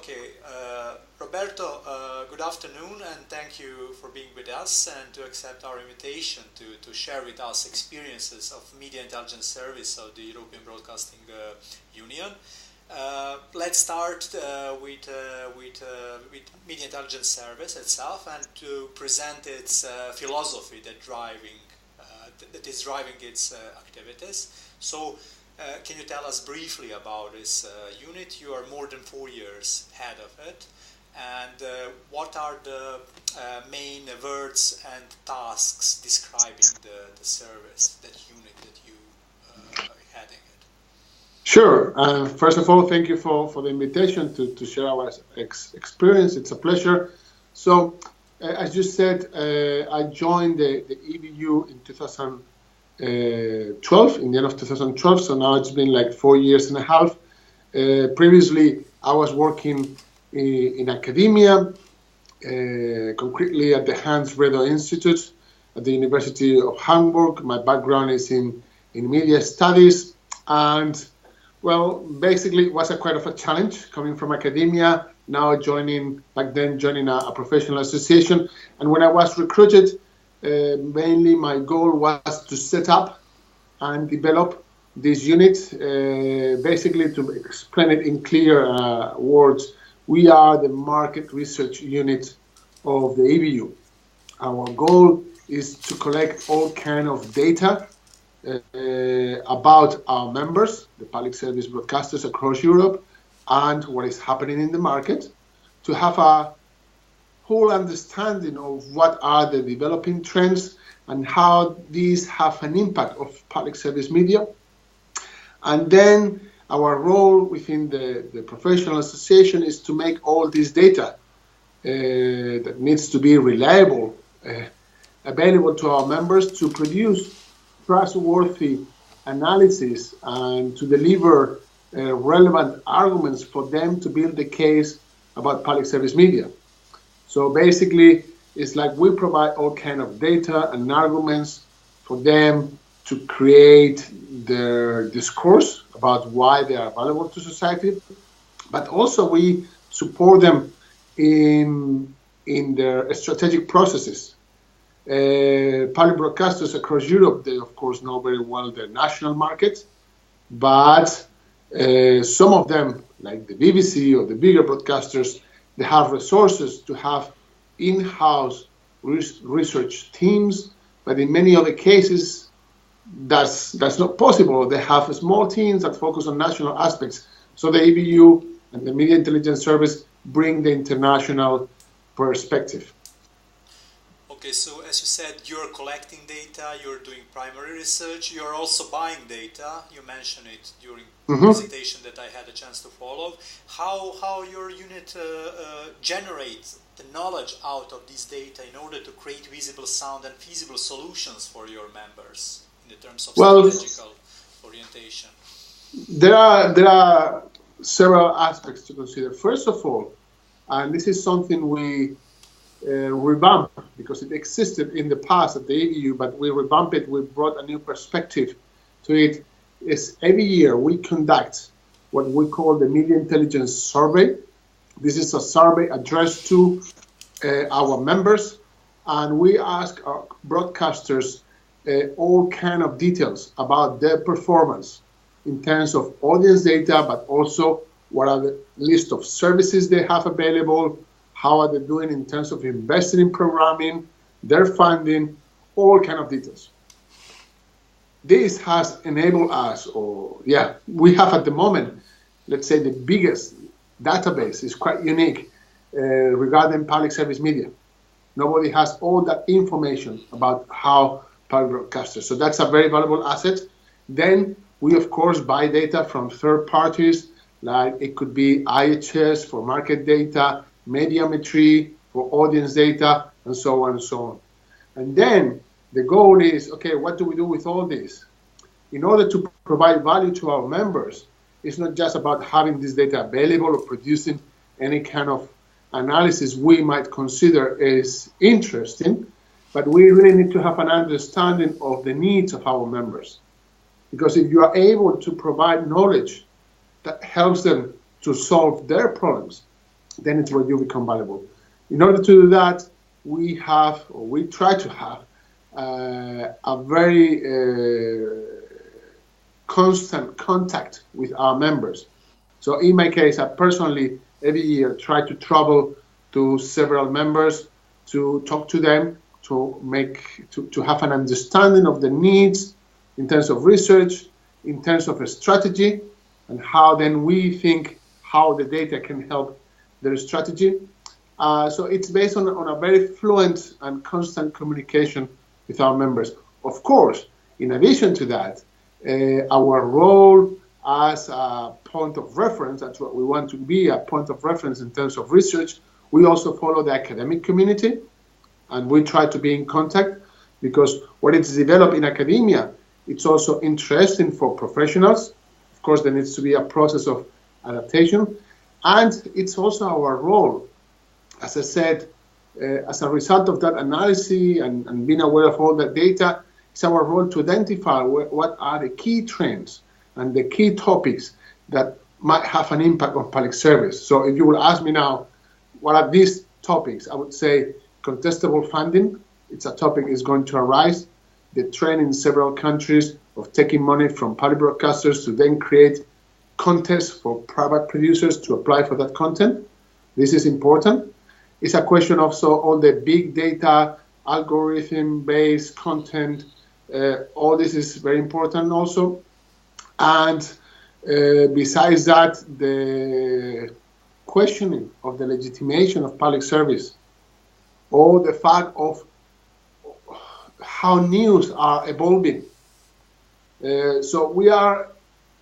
Okay, Roberto, good afternoon, and thank you for being with us and to accept our invitation to share with us experiences of Media Intelligence Service of the European Broadcasting Union. Let's start with Media Intelligence Service itself and to present its philosophy that is driving its activities. So, can you tell us briefly about this unit? You are more than 4 years head of it, and what are the main words and tasks describing the service, that unit that you are heading it? Sure. First of all, thank you for the invitation to share our experience. It's a pleasure. So, as you said, I joined the EBU in 2012, in the end of 2012, so now it's been like 4 years and a half. Previously, I was working in academia, concretely at the Hans Bredow Institute at the University of Hamburg. My background is in media studies, and well, basically it was quite of a challenge coming from academia, now joining a professional association. And when I was recruited, mainly my goal was to set up and develop this unit. Basically, to explain it in clear words, we are the market research unit of the EBU. Our goal is to collect all kind of data about our members, the public service broadcasters across Europe, and what is happening in the market, to have a whole understanding of what are the developing trends and how these have an impact of public service media. And then our role within the professional association is to make all this data that needs to be reliable available to our members, to produce trustworthy analysis and to deliver relevant arguments for them to build the case about public service media. So basically, it's like we provide all kind of data and arguments for them to create their discourse about why they are valuable to society, but also we support them in their strategic processes. Public broadcasters across Europe, they of course know very well their national market, but some of them, like the BBC or the bigger broadcasters, they have resources to have in-house research teams, but in many other cases, that's not possible. They have small teams that focus on national aspects. So the EBU and the Media Intelligence Service bring the international perspective. Okay, so as you said, you're collecting data, you're doing primary research, you're also buying data. You mentioned it during the presentation that I had a chance to follow. How your unit generates the knowledge out of this data in order to create visible, sound, and feasible solutions for your members in the terms of strategical orientation? There are several aspects to consider. First of all, and this is something we revamp, because it existed in the past at the EBU, but we revamped it, we brought a new perspective to it, is every year we conduct what we call the Media Intelligence Survey. This is a survey addressed to our members, and we ask our broadcasters all kind of details about their performance in terms of audience data, but also what are the list of services they have available, how are they doing in terms of investing in programming, their funding, all kind of details. This has enabled us, we have at the moment, let's say the biggest database, is quite unique regarding public service media. Nobody has all that information about how public broadcasters. So that's a very valuable asset. Then we, of course, buy data from third parties, like it could be IHS for market data, Mediometry for audience data, and so on and so on. And then the goal is, okay, what do we do with all this? In order to provide value to our members, it's not just about having this data available or producing any kind of analysis we might consider is interesting, but we really need to have an understanding of the needs of our members. Because if you are able to provide knowledge that helps them to solve their problems, then it's where you become valuable. In order to do that, we have, or we try to have, a very constant contact with our members. So in my case, I personally, every year, try to travel to several members to talk to them, to have an understanding of the needs in terms of research, in terms of a strategy, and how then we think how the data can help their strategy. So it's based on a very fluent and constant communication with our members. Of course, in addition to that, our role as a point of reference, that's what we want to be, a point of reference in terms of research. We also follow the academic community, and we try to be in contact, because what is developed in academia, it's also interesting for professionals. Of course, there needs to be a process of adaptation, and it's also our role. As I said, as a result of that analysis and being aware of all that data, it's our role to identify what are the key trends and the key topics that might have an impact on public service. So if you will ask me now, what are these topics? I would say contestable funding. It's a topic is going to arise. The trend in several countries of taking money from public broadcasters to then create contests for private producers to apply for that content. This is important. It's a question of all the big data, algorithm-based content. All this is very important also. And besides that, the questioning of the legitimation of public service, or the fact of how news are evolving. So we are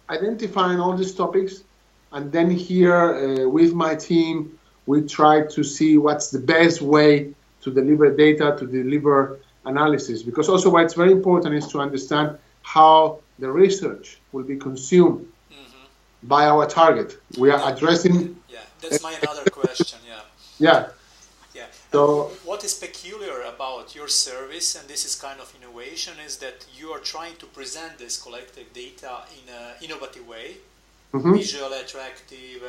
identifying all these topics, and then here with my team, we try to see what's the best way to deliver data, to deliver analysis. Because also what's very important is to understand how the research will be consumed by our target. We are addressing... Yeah, that's my another question, yeah. Yeah. Yeah. So, what is peculiar about your service, and this is kind of innovation, is that you are trying to present this collective data in an innovative way, visual, attractive,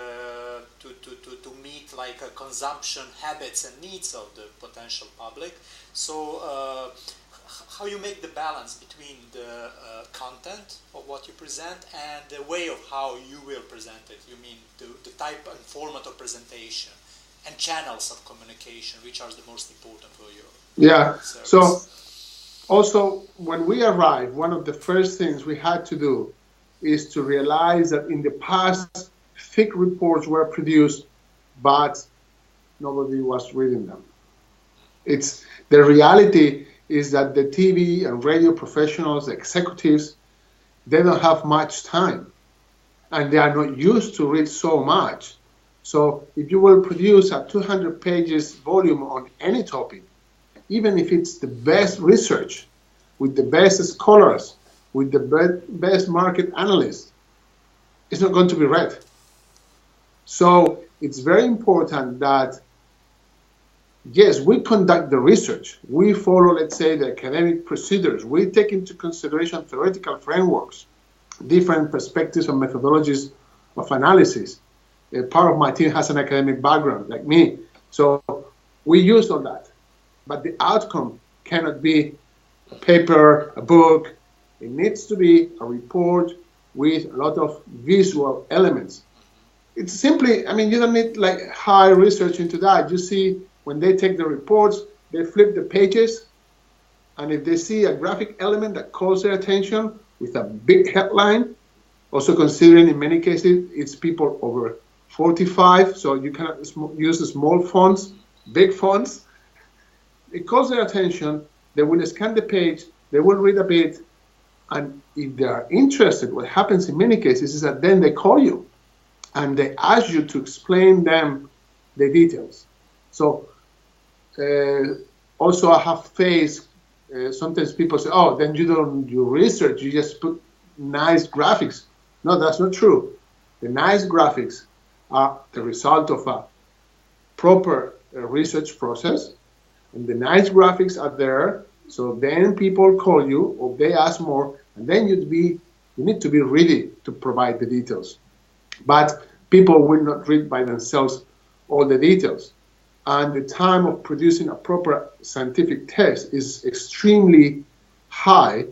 to meet like consumption habits and needs of the potential public. So how you make the balance between the content of what you present and the way of how you will present it? You mean the type and format of presentation and channels of communication, which are the most important for you? Yeah. Service. So also when we arrived, one of the first things we had to do is to realize that in the past, thick reports were produced, but nobody was reading them. It's the reality is that the TV and radio professionals, executives, they don't have much time, and they are not used to read so much. So if you will produce a 200 pages volume on any topic, even if it's the best research, with the best scholars, with the best market analysts, it's not going to be read. So it's very important that, yes, we conduct the research. We follow, let's say, the academic procedures. We take into consideration theoretical frameworks, different perspectives and methodologies of analysis. Part of my team has an academic background, like me. So we use all that. But the outcome cannot be a paper, a book. It needs to be a report with a lot of visual elements. It's simply, I mean, you don't need like high research into that. You see, when they take the reports, they flip the pages, and if they see a graphic element that calls their attention with a big headline, also considering in many cases it's people over 45, so you cannot use the small fonts, big fonts. It calls their attention, they will scan the page, they will read a bit, and if they are interested, what happens in many cases is that then they call you and they ask you to explain them the details. So also I have faced, sometimes people say, oh, then you don't do research, you just put nice graphics. No, that's not true. The nice graphics are the result of a proper research process, and the nice graphics are there, so then people call you or they ask more, and then you need to be ready to provide the details. But people will not read by themselves all the details. And the time of producing a proper scientific text is extremely high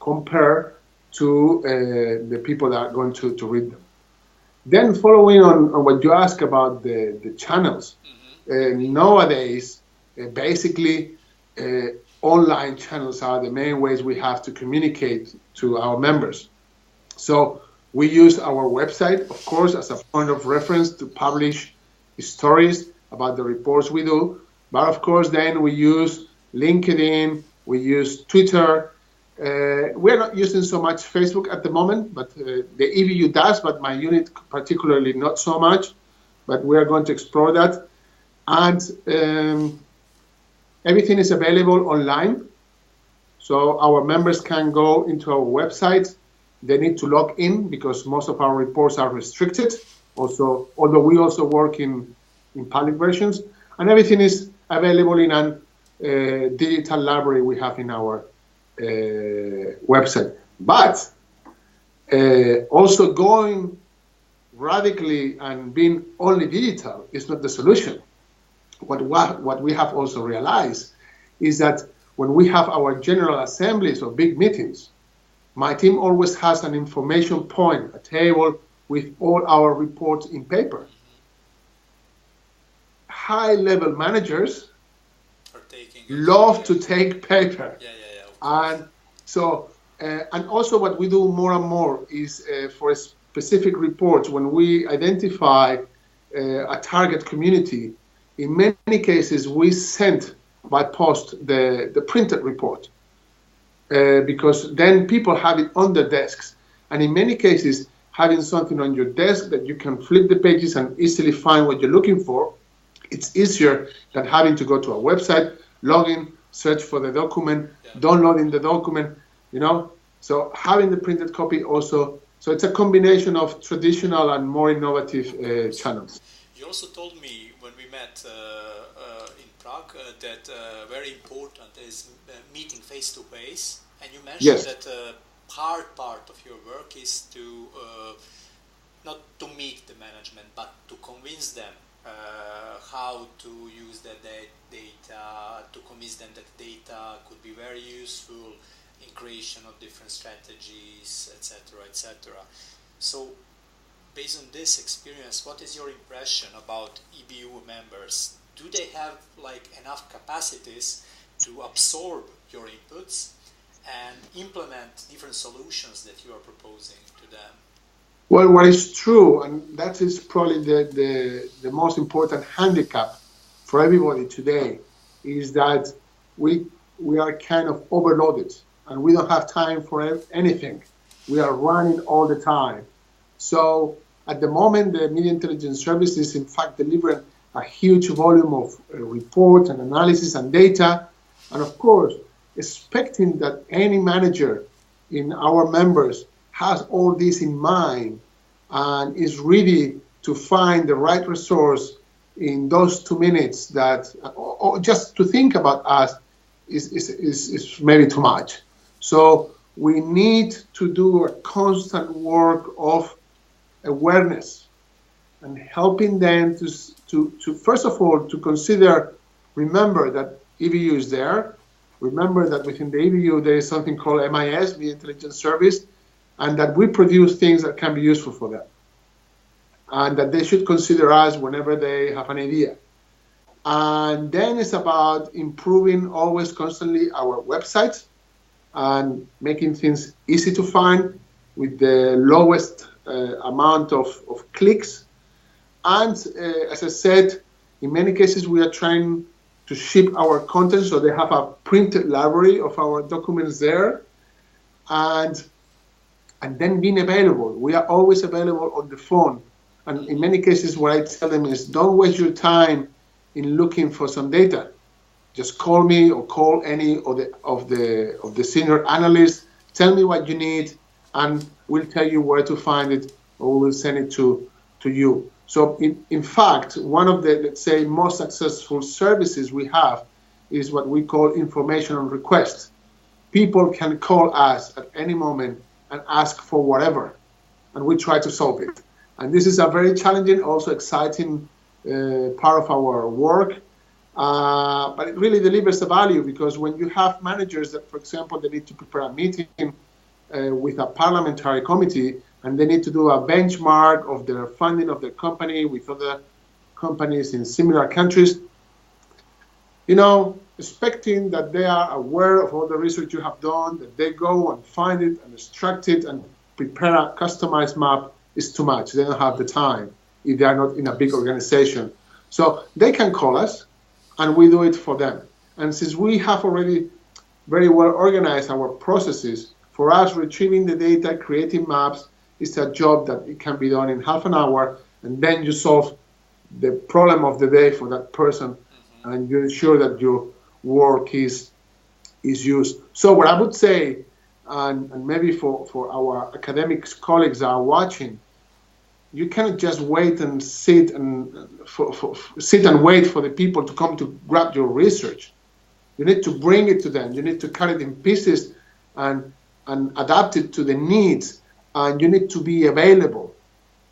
compared to the people that are going to read them. Then following on what you asked about the channels, nowadays, basically, online channels are the main ways we have to communicate to our members. So we use our website, of course, as a point of reference to publish stories about the reports we do. But of course, then we use LinkedIn, we use Twitter. We're not using so much Facebook at the moment, but the EBU does, but my unit particularly not so much. But we are going to explore that. And everything is available online. So our members can go into our website. They need to log in because most of our reports are restricted. Also, although we also work in public versions, and everything is available in a digital library we have in our website. But also going radically and being only digital is not the solution. What we have also realized is that when we have our general assemblies or big meetings, my team always has an information point, a table with all our reports in paper. High-level managers love to take paper. And so, and also what we do more and more is for specific reports, when we identify a target community, in many cases we send by post the printed report because then people have it on their desks. And in many cases, having something on your desk that you can flip the pages and easily find what you're looking for, it's easier than having to go to a website, log in, search for the document, downloading the document, you know. So having the printed copy also, so it's a combination of traditional and more innovative channels. You also told me when we met in Prague that very important is meeting face-to-face, and you mentioned that part of your work is to not to meet the management, but to convince them how to use the data, to convince them that data could be very useful in creation of different strategies, etc., etc. So, based on this experience, what is your impression about EBU members? Do they have like enough capacities to absorb your inputs and implement different solutions that you are proposing to them? Well, what is true, and that is probably the most important handicap for everybody today, is that we are kind of overloaded and we don't have time for anything. We are running all the time. So at the moment, the Media Intelligence Service is in fact delivering a huge volume of reports and analysis and data. And of course, expecting that any manager in our members has all this in mind and is ready to find the right resource in those 2 minutes that, or just to think about us is maybe too much. So we need to do a constant work of awareness and helping them to first of all, to consider, remember that EBU is there. Remember that within the EBU there is something called MIS, Media Intelligence Service, and that we produce things that can be useful for them. And that they should consider us whenever they have an idea. And then it's about improving always constantly our website and making things easy to find with the lowest amount of clicks. And as I said, in many cases we are trying to ship our content so they have a printed library of our documents there. And then being available. We are always available on the phone. And in many cases what I tell them is don't waste your time in looking for some data. Just call me or call any of the senior analysts, tell me what you need, and we'll tell you where to find it, or we'll send it to you. So in fact, one of the, let's say, most successful services we have is what we call information on request. People can call us at any moment and ask for whatever, and we try to solve it. And this is a very challenging, also exciting part of our work. But it really delivers a value, because when you have managers that, for example, they need to prepare a meeting with a parliamentary committee, and they need to do a benchmark of their funding of their company with other companies in similar countries, expecting that they are aware of all the research you have done, that they go and find it and extract it and prepare a customized map is too much. They don't have the time if they are not in a big organization. So they can call us, and we do it for them. And since we have already very well organized our processes, for us, retrieving the data, creating maps, is a job that it can be done in half an hour, and then you solve the problem of the day for that person, and you ensure that your work is used. So what I would say, and maybe for our academic colleagues that are watching, you cannot just wait and sit and wait for the people to come to grab your research. You need to bring it to them. You need to cut it in pieces and adapt it to the needs, and you need to be available.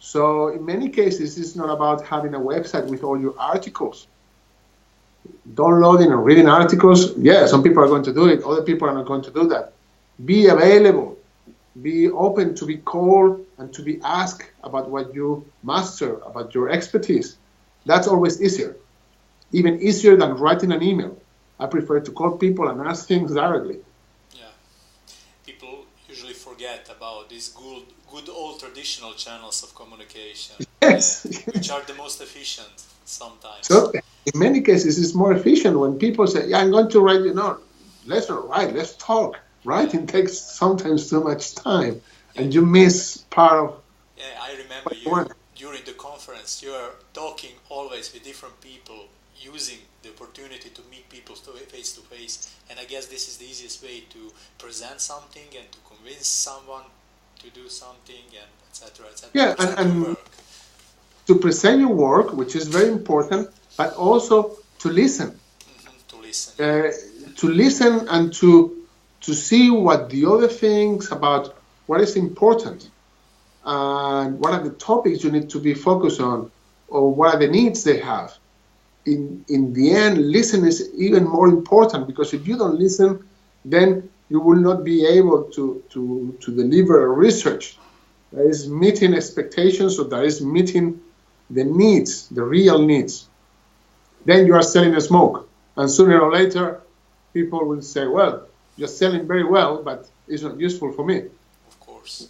So in many cases, it's not about having a website with all your articles. Downloading and reading articles, yeah, some people are going to do it. Other people are not going to do that. Be available. Be open to be called and to be asked about what you master, about your expertise. That's always easier. Even easier than writing an email. I prefer to call people and ask things directly. Yeah. People usually forget about these good old traditional channels of communication. Yes. Which are the most efficient sometimes. So in many cases, it's more efficient when people say, yeah, I'm going to write, let's not write, let's talk. Writing takes sometimes too much time, and you miss part of... Yeah, I remember you, during the conference, you are talking always with different people, using the opportunity to meet people face to face, and I guess this is the easiest way to present something and to convince someone to do something, and etc. etc. Yeah, and to present your work, which is very important, but also to listen. To listen. To listen and to see what the other things about what is important and what are the topics you need to be focused on, or what are the needs they have. In the end, listen is even more important, because if you don't listen, then you will not be able to deliver research that is meeting expectations, or that is meeting the needs, the real needs. Then you are selling a smoke, and sooner or later, people will say, well, you're selling very well, but it's not useful for me. Of course.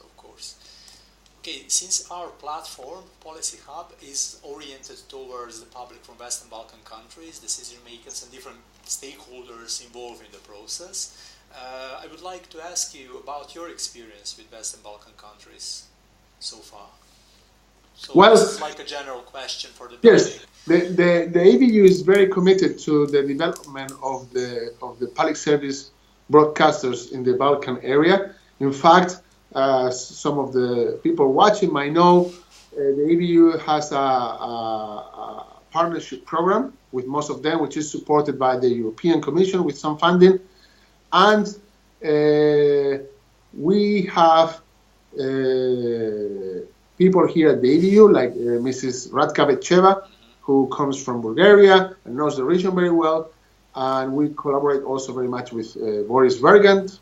Okay, since our platform, Policy Hub, is oriented towards the public from Western Balkan countries, decision makers and different stakeholders involved in the process, I would like to ask you about your experience with Western Balkan countries so far. So well, this is like a general question for the yes, the ABU is very committed to the development of the public service broadcasters in the Balkan area. In fact, some of the people watching might know the ABU has a partnership program with most of them, which is supported by the European Commission with some funding. And we have people here at the ABU, like Mrs. Radka Betcheva, who comes from Bulgaria and knows the region very well. And we collaborate also very much with Boris Vergant.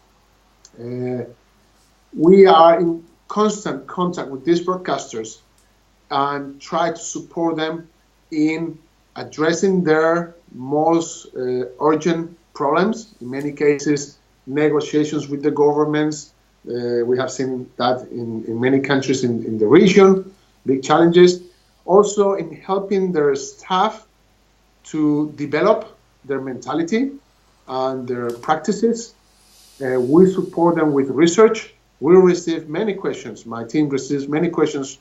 We are in constant contact with these broadcasters and try to support them in addressing their most urgent problems. In many cases, negotiations with the governments. We have seen that in many countries in the region, big challenges. Also in helping their staff to develop their mentality and their practices. We support them with research. We receive many questions. My team receives many questions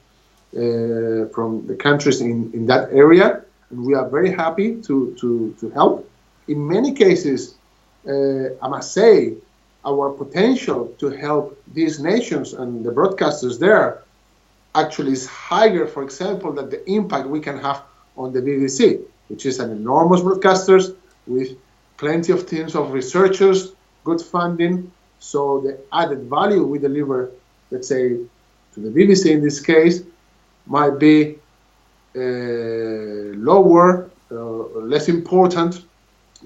from the countries in that area, and we are very happy to help. In many cases, I must say, our potential to help these nations and the broadcasters there actually is higher, for example, than the impact we can have on the BBC, which is an enormous broadcasters with plenty of teams of researchers, good funding. So the added value we deliver, let's say, to the BBC in this case, might be lower, less important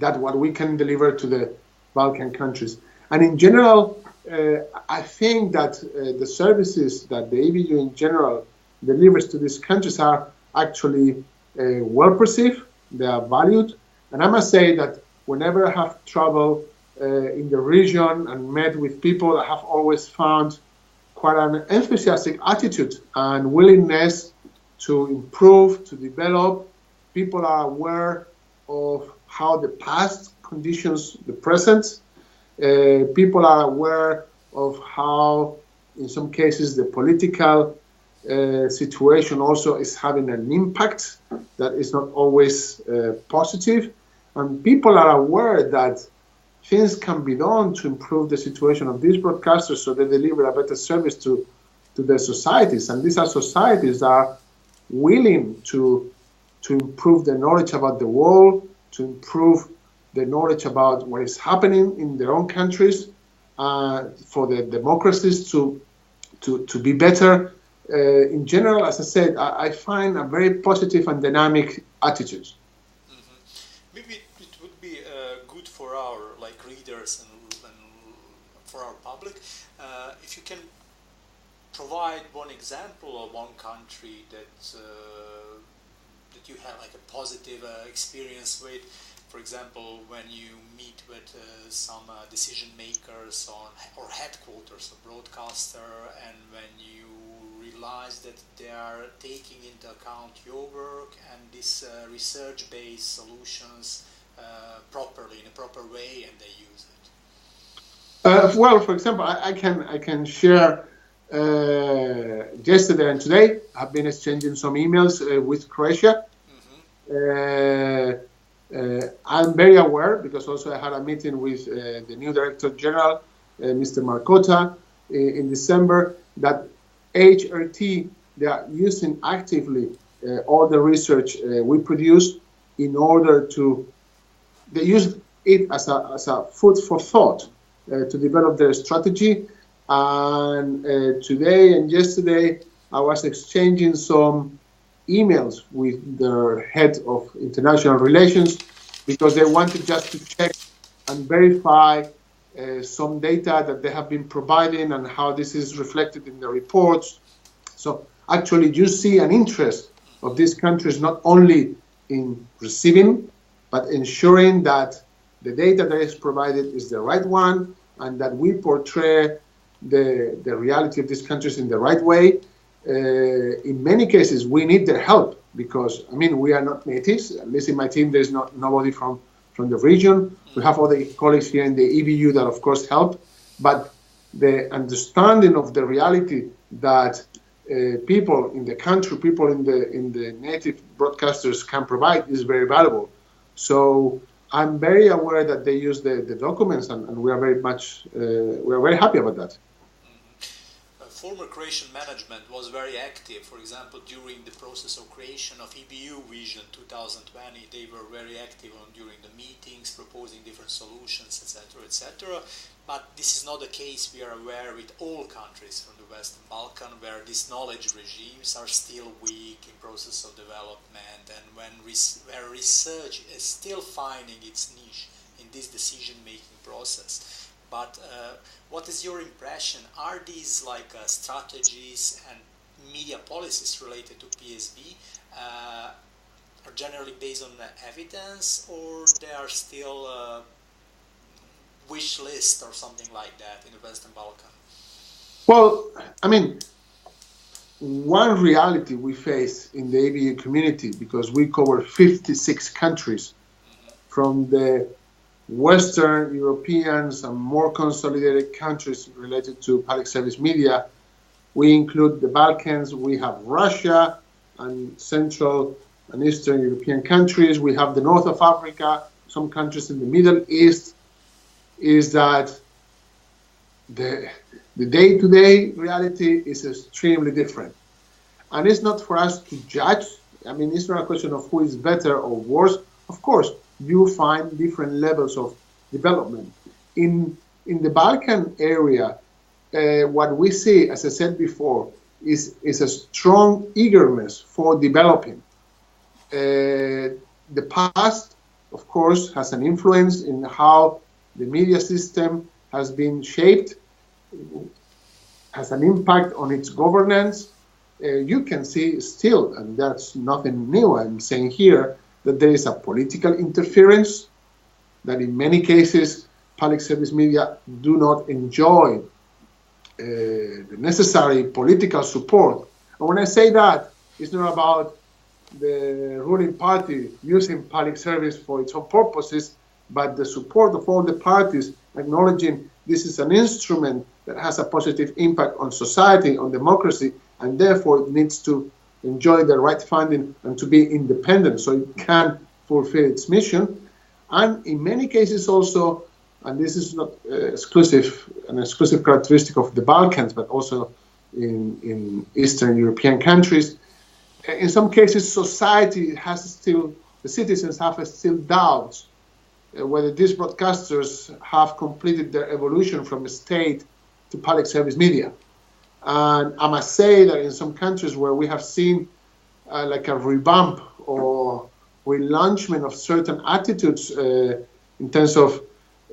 than what we can deliver to the Balkan countries. And in general, I think that the services that the EBU in general delivers to these countries are actually well perceived, they are valued. And I must say that whenever I have traveled in the region and met with people, I have always found quite an enthusiastic attitude and willingness to improve, to develop. People are aware of how the past conditions the present. People are aware of how, in some cases, the political situation also is having an impact that is not always positive. And people are aware that things can be done to improve the situation of these broadcasters so they deliver a better service to their societies. And these are societies that are willing to improve their knowledge about the world, to improve the knowledge about what is happening in their own countries, for the democracies to be better. In general, as I said, I find a very positive and dynamic attitude. Mm-hmm. Maybe it would be good for our readers and for our public if you can provide one example of one country that you had a positive experience with. For example, when you meet with some decision makers or headquarters of broadcaster, and when you realize that they are taking into account your work and these research-based solutions properly, in a proper way, and they use it. Well, for example, I can share. Yesterday and today, I've been exchanging some emails with Croatia. Mm-hmm. I'm very aware, because also I had a meeting with the new Director General, Mr. Markota, in December, that HRT, they are using actively all the research we produce in order to, they use it as a food for thought to develop their strategy. And today and yesterday, I was exchanging some emails with their head of international relations, because they wanted just to check and verify some data that they have been providing and how this is reflected in the reports. So actually you see an interest of these countries not only in receiving, but ensuring that the data that is provided is the right one, and that we portray the reality of these countries in the right way. In many cases, we need their help, because, I mean, we are not natives. At least in my team, there's nobody from the region. We have other colleagues here in the EBU that, of course, help. But the understanding of the reality that people in the country, people in the native broadcasters can provide is very valuable. So I'm very aware that they use the documents, and we are very much, we are very happy about that. Former Croatian management was very active. For example, during the process of creation of EBU Vision 2020, they were very active during the meetings, proposing different solutions, etc., etc. But this is not the case, we are aware, with all countries from the Western Balkan, where these knowledge regimes are still weak in process of development, and where research is still finding its niche in this decision-making process. But what is your impression? Are these strategies and media policies related to PSB are generally based on evidence, or they are still wish list or something like that in the Western Balkan? Well, I mean, one reality we face in the ABU community, because we cover 56 countries, from the Western Europeans and more consolidated countries related to public service media. We include the Balkans, we have Russia and Central and Eastern European countries, we have the North of Africa, some countries in the Middle East. Is that the day-to-day reality is extremely different. And it's not for us to judge. I mean, it's not a question of who is better or worse. Of course, you find different levels of development. In the Balkan area, what we see, as I said before, is a strong eagerness for developing. the past, of course, has an influence in how the media system has been shaped, has an impact on its governance. You can see still, and that's nothing new I'm saying here, that there is a political interference, that in many cases public service media do not enjoy the necessary political support. And when I say that, it's not about the ruling party using public service for its own purposes, but the support of all the parties acknowledging this is an instrument that has a positive impact on society, on democracy, and therefore it needs to enjoy the right funding and to be independent so it can fulfill its mission. And in many cases also, and this is not an exclusive characteristic of the Balkans, but also in Eastern European countries, in some cases society has still, the citizens have still doubts whether these broadcasters have completed their evolution from state to public service media. And I must say that in some countries where we have seen like a revamp or relaunchment of certain attitudes in terms of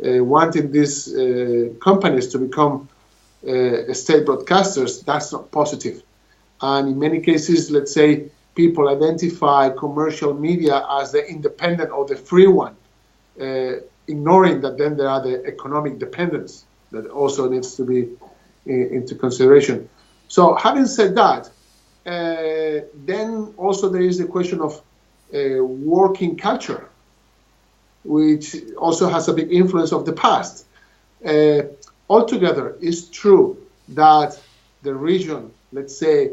wanting these companies to become state broadcasters, that's not positive. And in many cases, let's say, people identify commercial media as the independent or the free one, ignoring that then there are the economic dependence that also needs to be into consideration. So having said that, then also there is the question of working culture, which also has a big influence of the past. Altogether, it's true that the region, let's say,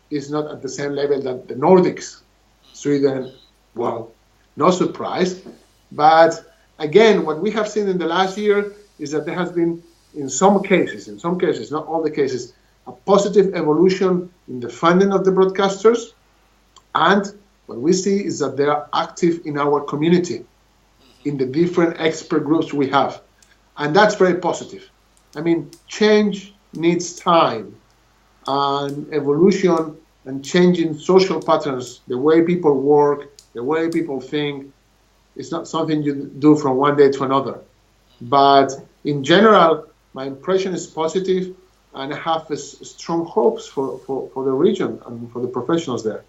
is not at the same level that the Nordics. Sweden, well, no surprise. But again, what we have seen in the last year is that there has been, in some cases, not all the cases, a positive evolution in the funding of the broadcasters. And what we see is that they are active in our community, in the different expert groups we have. And that's very positive. I mean, change needs time, and evolution and changing social patterns, the way people work, the way people think, it's not something you do from one day to another. But in general, my impression is positive, and I have strong hopes for the region and for the professionals there.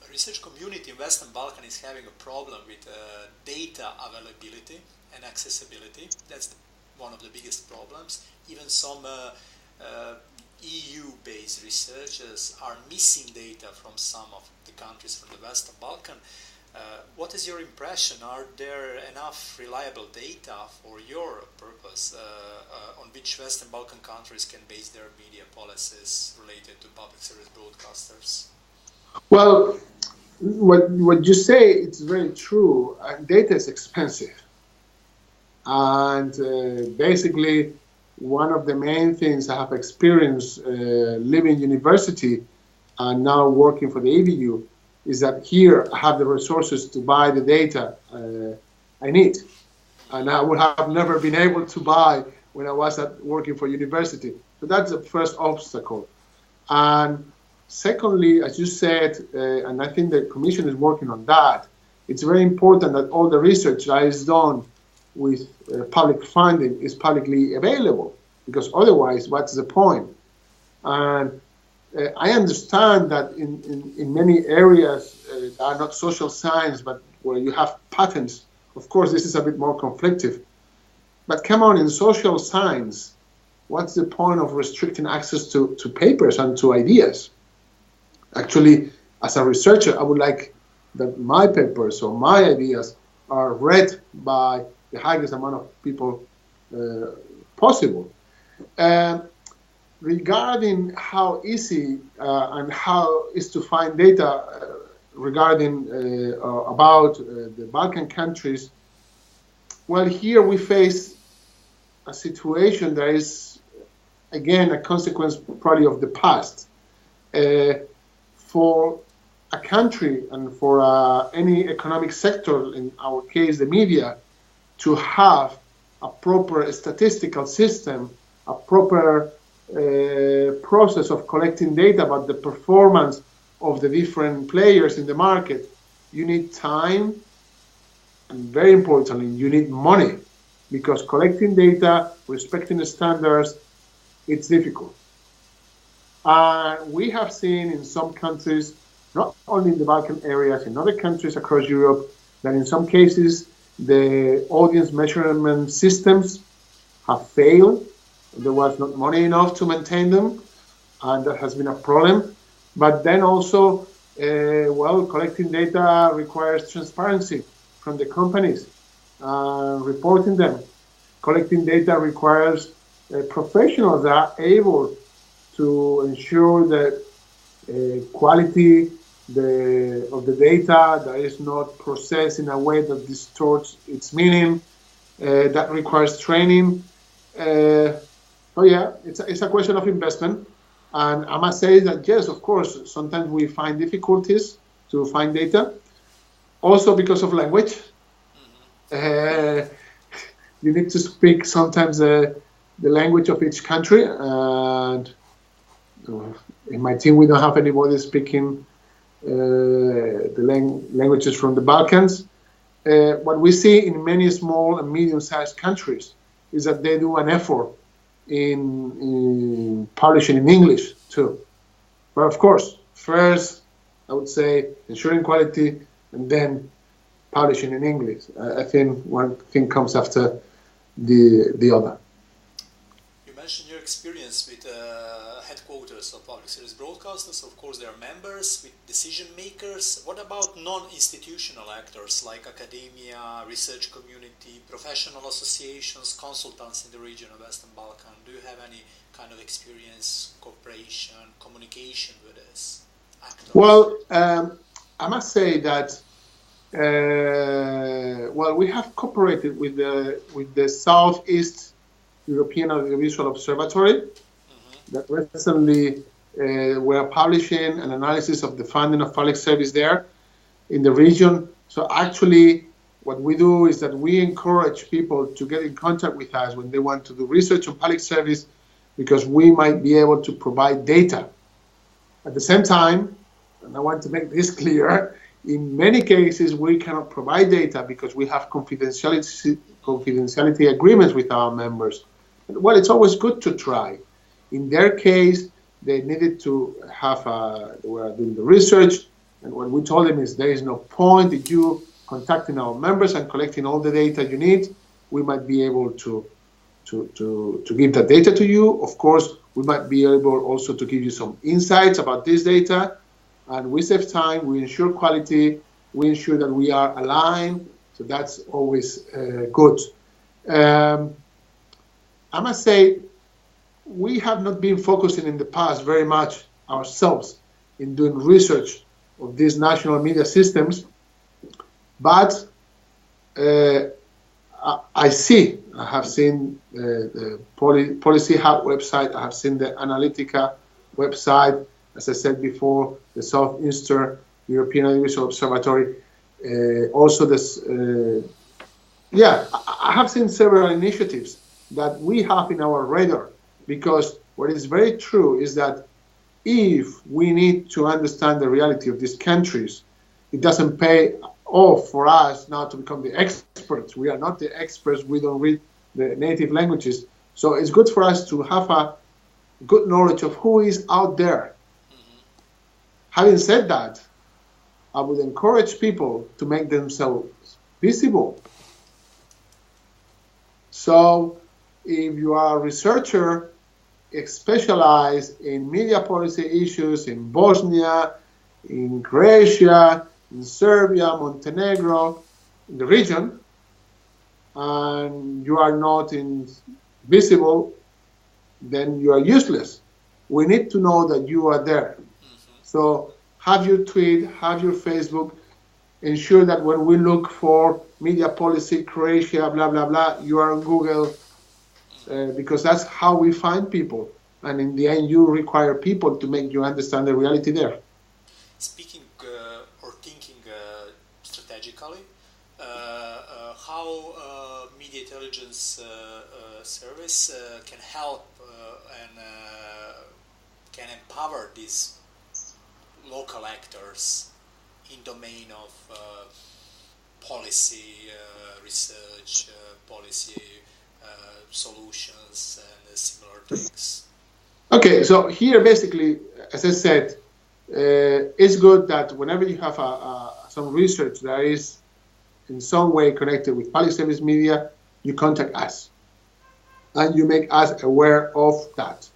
The research community in Western Balkan is having a problem with data availability and accessibility. That's one of the biggest problems. Even some EU-based researchers are missing data from some of the countries from the Western Balkan. What is your impression? Are there enough reliable data for your purpose on which Western Balkan countries can base their media policies related to public service broadcasters? Well, what you say, it's very true. Data is expensive. And basically, one of the main things I have experienced living in university and now working for the ABU is that here I have the resources to buy the data I need. And I would have never been able to buy when I was working for university. So that's the first obstacle. And secondly, as you said, and I think the Commission is working on that, it's very important that all the research that is done with public funding is publicly available, because otherwise, what's the point? And I understand that in many areas that are not social science, but where you have patents, of course, this is a bit more conflictive. But come on, in social science, what's the point of restricting access to papers and to ideas? Actually, as a researcher, I would like that my papers or my ideas are read by the highest amount of people possible. Regarding how easy and how is to find data regarding about the Balkan countries, well, here we face a situation that is, again, a consequence probably of the past. For a country and for any economic sector, in our case, the media, to have a proper statistical system, a proper process of collecting data about the performance of the different players in the market, you need time, and very importantly, you need money, because collecting data, respecting the standards, it's difficult. We have seen in some countries, not only in the Balkan areas, in other countries across Europe, that in some cases the audience measurement systems have failed. There was not money enough to maintain them, and that has been a problem. But then also, collecting data requires transparency from the companies, reporting them. Collecting data requires professionals that are able to ensure that quality of the data that is not processed in a way that distorts its meaning. That requires training. It's a question of investment. And I must say that, yes, of course, sometimes we find difficulties to find data, also because of language. You need to speak sometimes the language of each country. And in my team, we don't have anybody speaking the languages from the Balkans. What we see in many small and medium-sized countries is that they do an effort in publishing in English too. But of course, first, I would say ensuring quality and then publishing in English. I think one thing comes after the other. You mentioned your experience with headquarters of public service broadcasters. Of course, they are members with decision makers. What about non-institutional actors like academia, research community, professional associations, consultants in the region of Western Balkan? Do you have any kind of experience, cooperation, communication with these actors? Well, I must say that we have cooperated with the Southeast European Audiovisual Observatory that recently were publishing an analysis of the funding of public service there in the region. So actually, what we do is that we encourage people to get in contact with us when they want to do research on public service, because we might be able to provide data. At the same time, and I want to make this clear, in many cases we cannot provide data because we have confidentiality agreements with our members. Well, it's always good to try. In their case, they needed to have, they were doing the research, and what we told them is there is no point in you contacting our members and collecting all the data you need. We might be able to give that data to you. Of course, we might be able also to give you some insights about this data, and we save time, we ensure quality, we ensure that we are aligned, so that's always good. I must say, we have not been focusing in the past very much ourselves in doing research of these national media systems, but I have seen the Policy Hub website, I have seen the Analytica website, as I said before, the Southeastern European Audiovisual Observatory. Also, I have seen several initiatives that we have in our radar, because what is very true is that if we need to understand the reality of these countries, it doesn't pay off for us now to become the experts. We are not the experts. We don't read the native languages. So it's good for us to have a good knowledge of who is out there. Having said that, I would encourage people to make themselves visible. So if you are a researcher specialized in media policy issues in Bosnia, in Croatia, in Serbia, Montenegro, in the region, and you are not visible, then you are useless. We need to know that you are there. So have your tweet, have your Facebook, ensure that when we look for media policy, Croatia, blah, blah, blah, you are on Google, because that's how we find people. And in the end, you require people to make you understand the reality there. Speaking or thinking strategically, how media intelligence service can help and can empower these local actors in domain of policy research, policy solutions, and similar things. Okay, so here basically, as I said, it's good that whenever you have some research that is in some way connected with public service media, you contact us and you make us aware of that.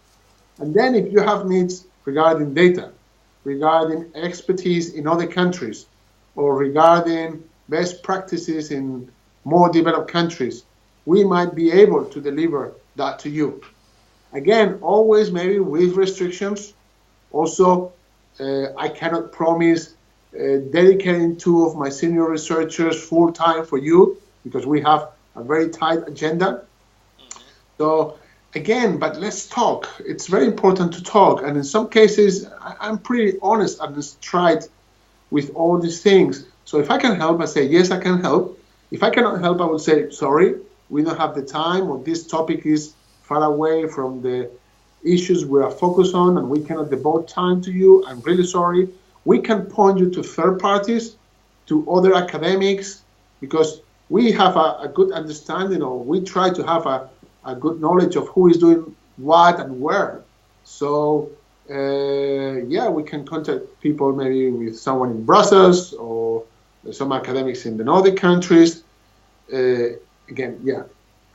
And then if you have needs regarding data, regarding expertise in other countries, or regarding best practices in more developed countries, we might be able to deliver that to you. Again, always maybe with restrictions. Also, I cannot promise dedicating 2 of my senior researchers full-time for you, because we have a very tight agenda. So again, but let's talk. It's very important to talk. And in some cases, I'm pretty honest and straight with all these things. So if I can help, I say, yes, I can help. If I cannot help, I will say, sorry, we don't have the time, or this topic is far away from the issues we are focused on, and we cannot devote time to you. I'm really sorry. We can point you to third parties, to other academics, because we have a good understanding, or we try to have a good knowledge of who is doing what and where. So, yeah, we can contact people maybe with someone in Brussels or some academics in the Nordic countries. Again, yeah.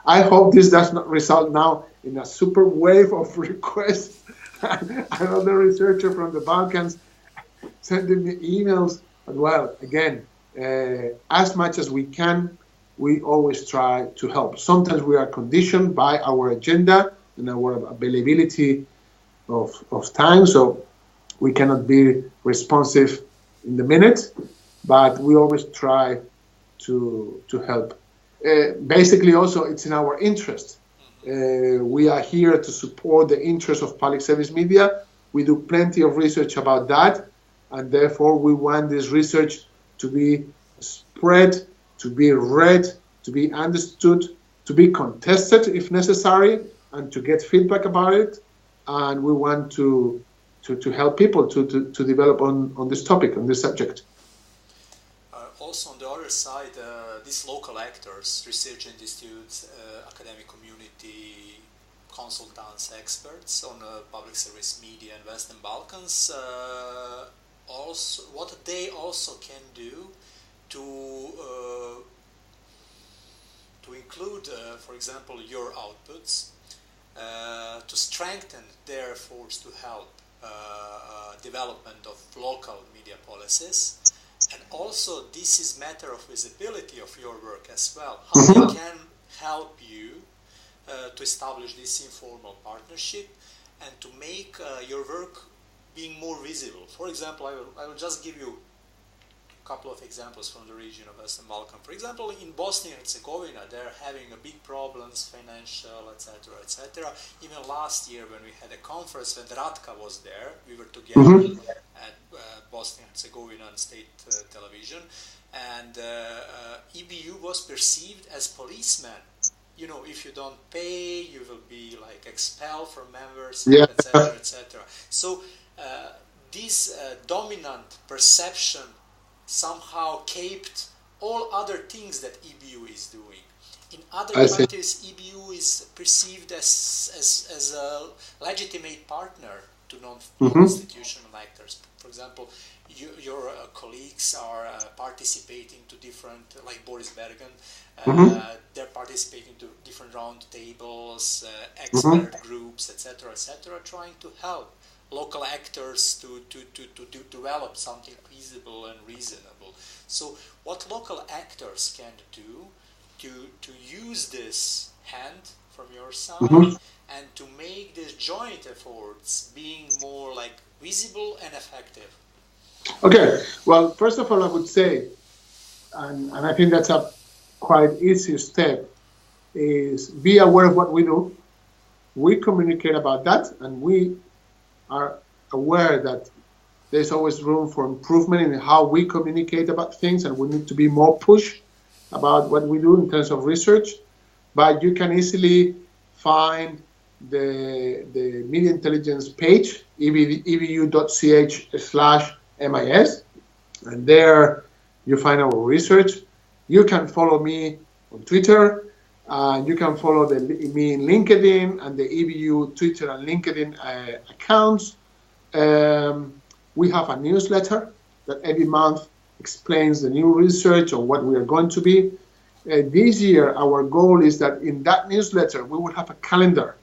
I hope this does not result now in a super wave of requests. Another researcher from the Balkans sending me emails. But well, again, as much as we can, we always try to help. Sometimes we are conditioned by our agenda and our availability of time, so we cannot be responsive in the minute, but we always try to help. Basically, also, it's in our interest. We are here to support the interests of public service media. We do plenty of research about that, and therefore we want this research to be spread, to be read, to be understood, to be contested if necessary, and to get feedback about it. And we want to help people to develop on this topic, on this subject. Also, on the other side, these local actors, research institutes, academic community, consultants, experts on public service media in Western Balkans, also what they also can do to include, for example, your outputs, to strengthen their efforts to help development of local media policies. And also, this is matter of visibility of your work as well. How they can help you to establish this informal partnership and to make your work being more visible. For example, I will just give you a couple of examples from the region of Western Balkan. For example, in Bosnia and Herzegovina, they're having a big problems, financial, etc., etc. Even last year, when we had a conference, when Ratka was there, we were together at Bosnia and Herzegovina state television, and EBU was perceived as policeman. You know, if you don't pay, you will be like expelled from members, etc., etc. So this dominant perception somehow caped all other things that EBU is doing. In other countries, EBU is perceived as a legitimate partner to non-institutional actors. For example, your colleagues are participating to different, like Boris Bergen, they're participating to different round tables, expert groups, etc., etc., trying to help local actors to develop something feasible and reasonable. So what local actors can do to use this hand from your side and to make these joint efforts being more like visible and effective? Okay, well, first of all, I would say, and I think that's a quite easy step, is be aware of what we do. We communicate about that, and we are aware that there's always room for improvement in how we communicate about things, and we need to be more push about what we do in terms of research. But you can easily find the media intelligence page, ebu.ch/MIS. And there you find our research. You can follow me on Twitter. You can follow me in LinkedIn and the EBU Twitter and LinkedIn accounts. We have a newsletter that every month explains the new research or what we are going to be. This year, our goal is that in that newsletter, we will have a calendar.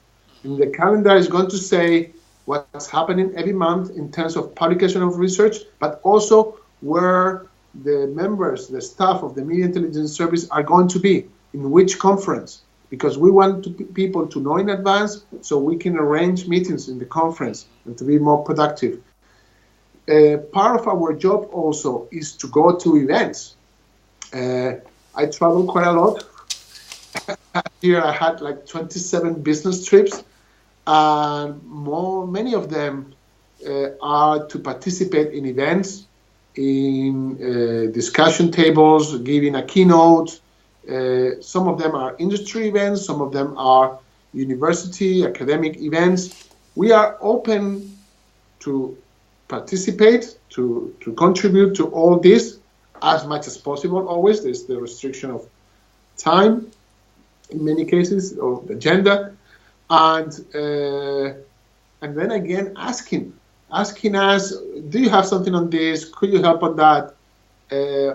And the calendar is going to say what's happening every month in terms of publication of research, but also where the members, the staff of the Media Intelligence Service are going to be, in which conference, because we want people to know in advance so we can arrange meetings in the conference and to be more productive. Part of our job also is to go to events. I travel quite a lot. Here I had like 27 business trips, and many of them are to participate in events, in discussion tables, giving a keynote. Some of them are industry events, some of them are university, academic events. We are open to participate, to contribute to all this as much as possible. Always there's the restriction of time in many cases, or the agenda, and then again asking us, do you have something on this? Could you help on that?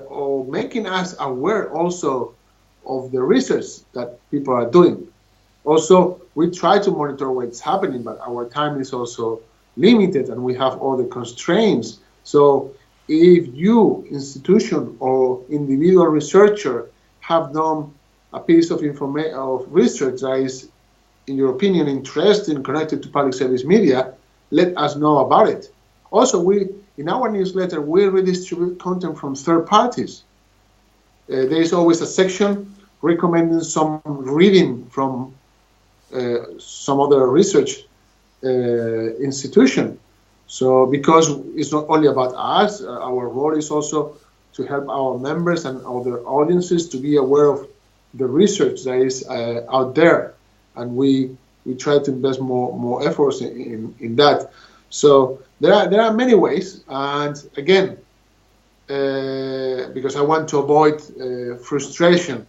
Or making us aware also of the research that people are doing. Also, we try to monitor what's happening, but our time is also limited and we have all the constraints. So if you, institution or individual researcher, have done a piece of research that is, in your opinion, interesting, connected to public service media, let us know about it. Also, in our newsletter, we redistribute content from third parties. There is always a section recommending some reading from some other research institution. So, because it's not only about us, our role is also to help our members and other audiences to be aware of the research that is out there, and we try to invest more efforts in that. So there are many ways, and again, because I want to avoid frustration,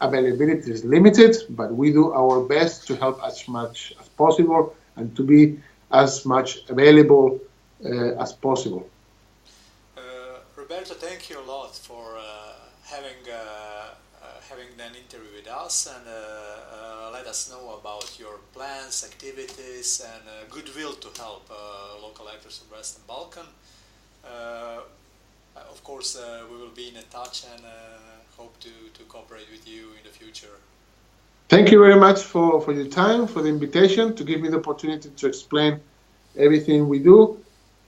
availability is limited, but we do our best to help as much as possible and to be as much available as possible. Roberto, thank you a lot for having an interview with us and let us know about your plans, activities, and goodwill to help local actors of Western Balkan. Of course, we will be in touch and hope to cooperate with you in the future. Thank you very much for your time, for the invitation, to give me the opportunity to explain everything we do.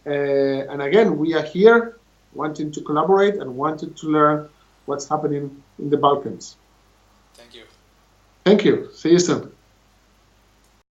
And again, we are here wanting to collaborate and wanting to learn what's happening in the Balkans. Thank you. Thank you. See you soon.